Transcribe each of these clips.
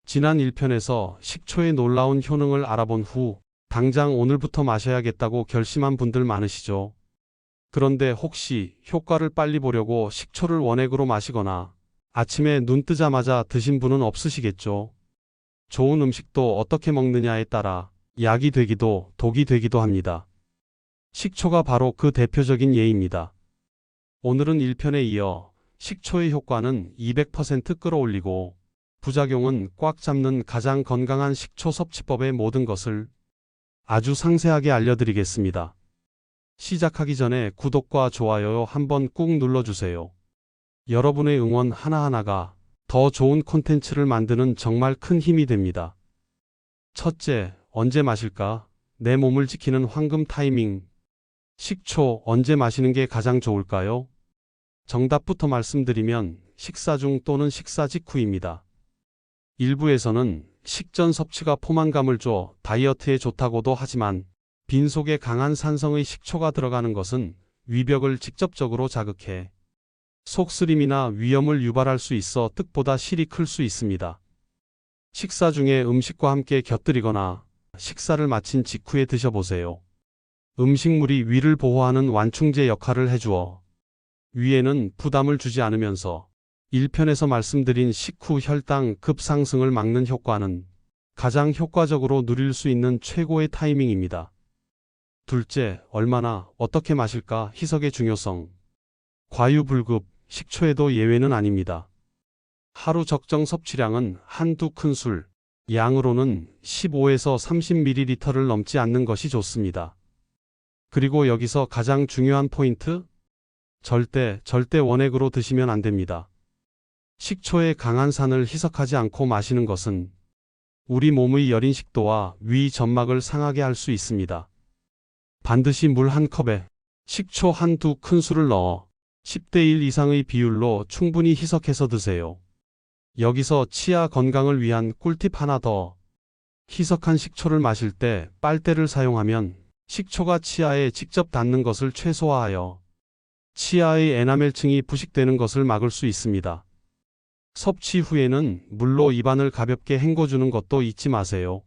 지난 1편에서 식초의 놀라운 효능을 알아본 후 당장 오늘부터 마셔야겠다고 결심한 분들 많으시죠? 그런데 혹시 효과를 빨리 보려고 식초를 원액으로 마시거나 아침에 눈 뜨자마자 드신 분은 없으시겠죠? 좋은 음식도 어떻게 먹느냐에 따라 약이 되기도 독이 되기도 합니다. 식초가 바로 그 대표적인 예입니다. 오늘은 1편에 이어 식초의 효과는 200% 끌어올리고 부작용은 꽉 잡는 가장 건강한 식초 섭취법의 모든 것을 아주 상세하게 알려드리겠습니다. 시작하기 전에 구독과 좋아요 한번 꾹 눌러주세요. 여러분의 응원 하나하나가 더 좋은 콘텐츠를 만드는 정말 큰 힘이 됩니다. 첫째, 언제 마실까? 내 몸을 지키는 황금 타이밍. 식초 언제 마시는 게 가장 좋을까요? 정답부터 말씀드리면 식사 중 또는 식사 직후입니다. 일부에서는 식전 섭취가 포만감을 줘 다이어트에 좋다고도 하지만 빈속에 강한 산성의 식초가 들어가는 것은 위벽을 직접적으로 자극해 속쓰림이나 위염을 유발할 수 있어 뜻보다 실이 클 수 있습니다. 식사 중에 음식과 함께 곁들이거나 식사를 마친 직후에 드셔보세요. 음식물이 위를 보호하는 완충제 역할을 해주어 위에는 부담을 주지 않으면서 1편에서 말씀드린 식후 혈당 급상승을 막는 효과는 가장 효과적으로 누릴 수 있는 최고의 타이밍입니다. 둘째, 얼마나 어떻게 마실까? 희석의 중요성. 과유불급, 식초에도 예외는 아닙니다. 하루 적정 섭취량은 한두 큰술, 양으로는 15에서 30ml를 넘지 않는 것이 좋습니다. 그리고 여기서 가장 중요한 포인트? 절대 원액으로 드시면 안 됩니다. 식초의 강한 산을 희석하지 않고 마시는 것은 우리 몸의 여린 식도와 위 점막을 상하게 할 수 있습니다. 반드시 물 한 컵에 식초 한두 큰술을 넣어 10대 1 이상의 비율로 충분히 희석해서 드세요. 여기서 치아 건강을 위한 꿀팁 하나 더. 희석한 식초를 마실 때 빨대를 사용하면 식초가 치아에 직접 닿는 것을 최소화하여 치아의 에나멜층이 부식되는 것을 막을 수 있습니다. 섭취 후에는 물로 입안을 가볍게 헹궈주는 것도 잊지 마세요.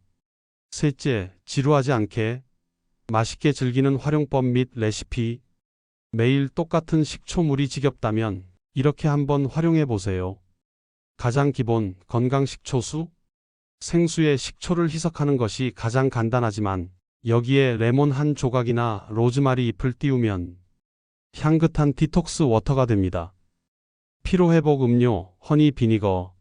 셋째, 지루하지 않게 맛있게 즐기는 활용법 및 레시피. 매일 똑같은 식초물이 지겹다면 이렇게 한번 활용해 보세요. 가장 기본 건강 식초수. 생수에 식초를 희석하는 것이 가장 간단하지만 여기에 레몬 한 조각이나 로즈마리 잎을 띄우면 향긋한 디톡스 워터가 됩니다. 피로회복 음료 허니 비니거.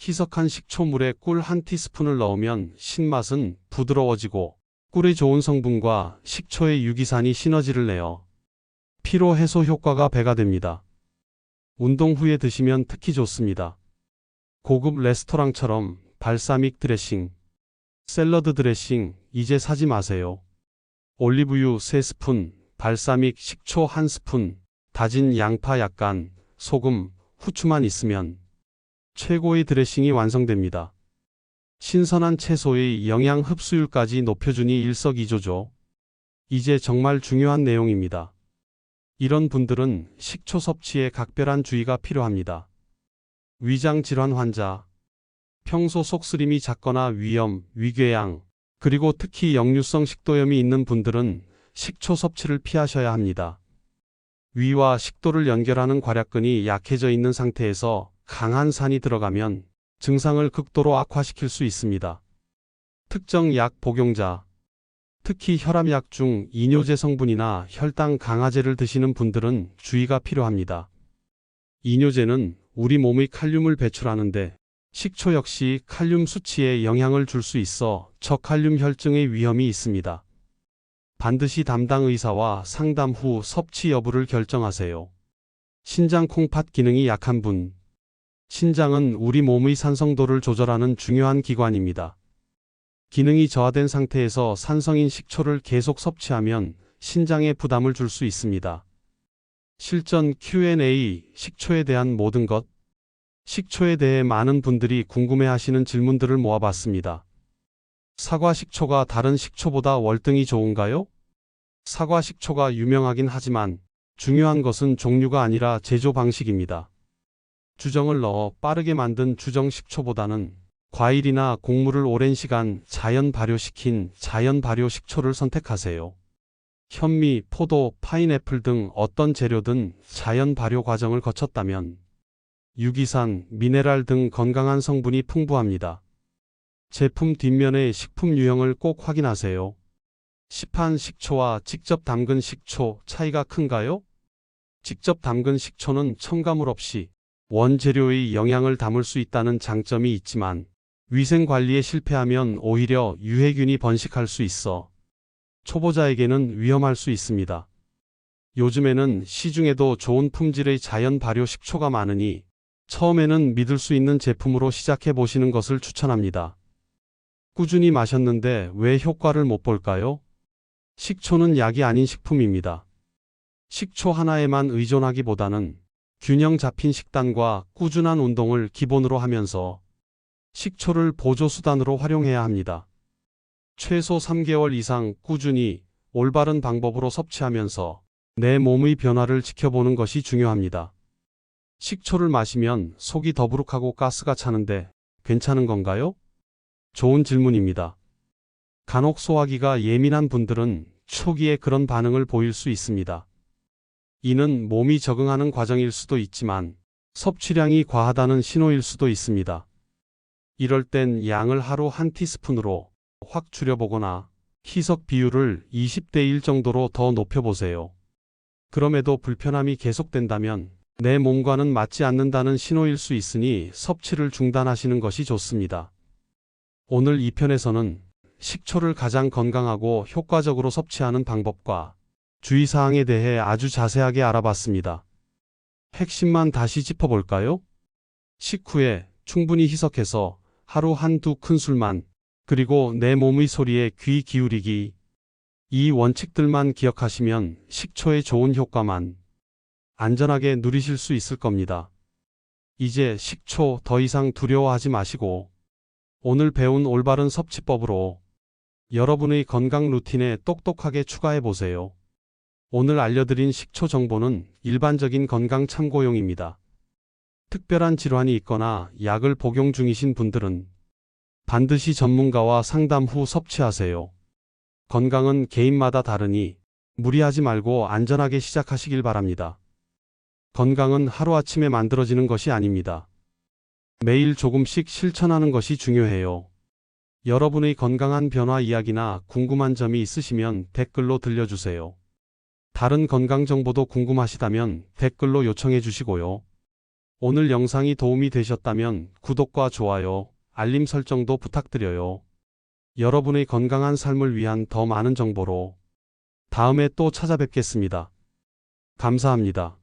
희석한 식초물에 꿀 한 티스푼을 넣으면 신맛은 부드러워지고 꿀의 좋은 성분과 식초의 유기산이 시너지를 내어 피로 해소 효과가 배가 됩니다. 운동 후에 드시면 특히 좋습니다. 고급 레스토랑처럼 발사믹 드레싱, 샐러드 드레싱 이제 사지 마세요. 올리브유 3스푼, 발사믹 식초 1스푼, 다진 양파 약간, 소금, 후추만 있으면 최고의 드레싱이 완성됩니다. 신선한 채소의 영양 흡수율까지 높여주니 일석이조죠. 이제 정말 중요한 내용입니다. 이런 분들은 식초 섭취에 각별한 주의가 필요합니다. 위장 질환 환자, 평소 속쓰림이 잦거나 위염, 위궤양, 그리고 특히 역류성 식도염이 있는 분들은 식초 섭취를 피하셔야 합니다. 위와 식도를 연결하는 괄약근이 약해져 있는 상태에서 강한 산이 들어가면 증상을 극도로 악화시킬 수 있습니다. 특정 약 복용자, 특히 혈압약 중 이뇨제 성분이나 혈당 강화제를 드시는 분들은 주의가 필요합니다. 이뇨제는 우리 몸의 칼륨을 배출하는데 식초 역시 칼륨 수치에 영향을 줄 수 있어 저칼륨 혈증의 위험이 있습니다. 반드시 담당 의사와 상담 후 섭취 여부를 결정하세요. 신장 콩팥 기능이 약한 분. 신장은 우리 몸의 산성도를 조절하는 중요한 기관입니다. 기능이 저하된 상태에서 산성인 식초를 계속 섭취하면 신장에 부담을 줄 수 있습니다. 실전 Q&A, 식초에 대한 모든 것. 식초에 대해 많은 분들이 궁금해하시는 질문들을 모아봤습니다. 사과 식초가 다른 식초보다 월등히 좋은가요? 사과 식초가 유명하긴 하지만 중요한 것은 종류가 아니라 제조 방식입니다. 주정을 넣어 빠르게 만든 주정 식초보다는 과일이나 곡물을 오랜 시간 자연 발효시킨 자연 발효 식초를 선택하세요. 현미, 포도, 파인애플 등 어떤 재료든 자연 발효 과정을 거쳤다면 유기산, 미네랄 등 건강한 성분이 풍부합니다. 제품 뒷면의 식품 유형을 꼭 확인하세요. 시판 식초와 직접 담근 식초 차이가 큰가요? 직접 담근 식초는 첨가물 없이 원재료의 영양을 담을 수 있다는 장점이 있지만 위생 관리에 실패하면 오히려 유해균이 번식할 수 있어 초보자에게는 위험할 수 있습니다. 요즘에는 시중에도 좋은 품질의 자연 발효 식초가 많으니 처음에는 믿을 수 있는 제품으로 시작해 보시는 것을 추천합니다. 꾸준히 마셨는데 왜 효과를 못 볼까요? 식초는 약이 아닌 식품입니다. 식초 하나에만 의존하기보다는 균형 잡힌 식단과 꾸준한 운동을 기본으로 하면서 식초를 보조수단으로 활용해야 합니다. 최소 3개월 이상 꾸준히 올바른 방법으로 섭취하면서 내 몸의 변화를 지켜보는 것이 중요합니다. 식초를 마시면 속이 더부룩하고 가스가 차는데 괜찮은 건가요? 좋은 질문입니다. 간혹 소화기가 예민한 분들은 초기에 그런 반응을 보일 수 있습니다. 이는 몸이 적응하는 과정일 수도 있지만 섭취량이 과하다는 신호일 수도 있습니다. 이럴 땐 양을 하루 한 티스푼으로 확 줄여보거나 희석 비율을 20대 1 정도로 더 높여보세요. 그럼에도 불편함이 계속된다면 내 몸과는 맞지 않는다는 신호일 수 있으니 섭취를 중단하시는 것이 좋습니다. 오늘 이 편에서는 식초를 가장 건강하고 효과적으로 섭취하는 방법과 주의사항에 대해 아주 자세하게 알아봤습니다. 핵심만 다시 짚어볼까요? 식후에 충분히 희석해서 하루 한두 큰술만, 그리고 내 몸의 소리에 귀 기울이기. 이 원칙들만 기억하시면 식초의 좋은 효과만 안전하게 누리실 수 있을 겁니다. 이제 식초 더 이상 두려워하지 마시고 오늘 배운 올바른 섭취법으로 여러분의 건강 루틴에 똑똑하게 추가해 보세요. 오늘 알려드린 식초 정보는 일반적인 건강 참고용입니다. 특별한 질환이 있거나 약을 복용 중이신 분들은 반드시 전문가와 상담 후 섭취하세요. 건강은 개인마다 다르니 무리하지 말고 안전하게 시작하시길 바랍니다. 건강은 하루아침에 만들어지는 것이 아닙니다. 매일 조금씩 실천하는 것이 중요해요. 여러분의 건강한 변화 이야기나 궁금한 점이 있으시면 댓글로 들려주세요. 다른 건강 정보도 궁금하시다면 댓글로 요청해 주시고요. 오늘 영상이 도움이 되셨다면 구독과 좋아요, 알림 설정도 부탁드려요. 여러분의 건강한 삶을 위한 더 많은 정보로 다음에 또 찾아뵙겠습니다. 감사합니다.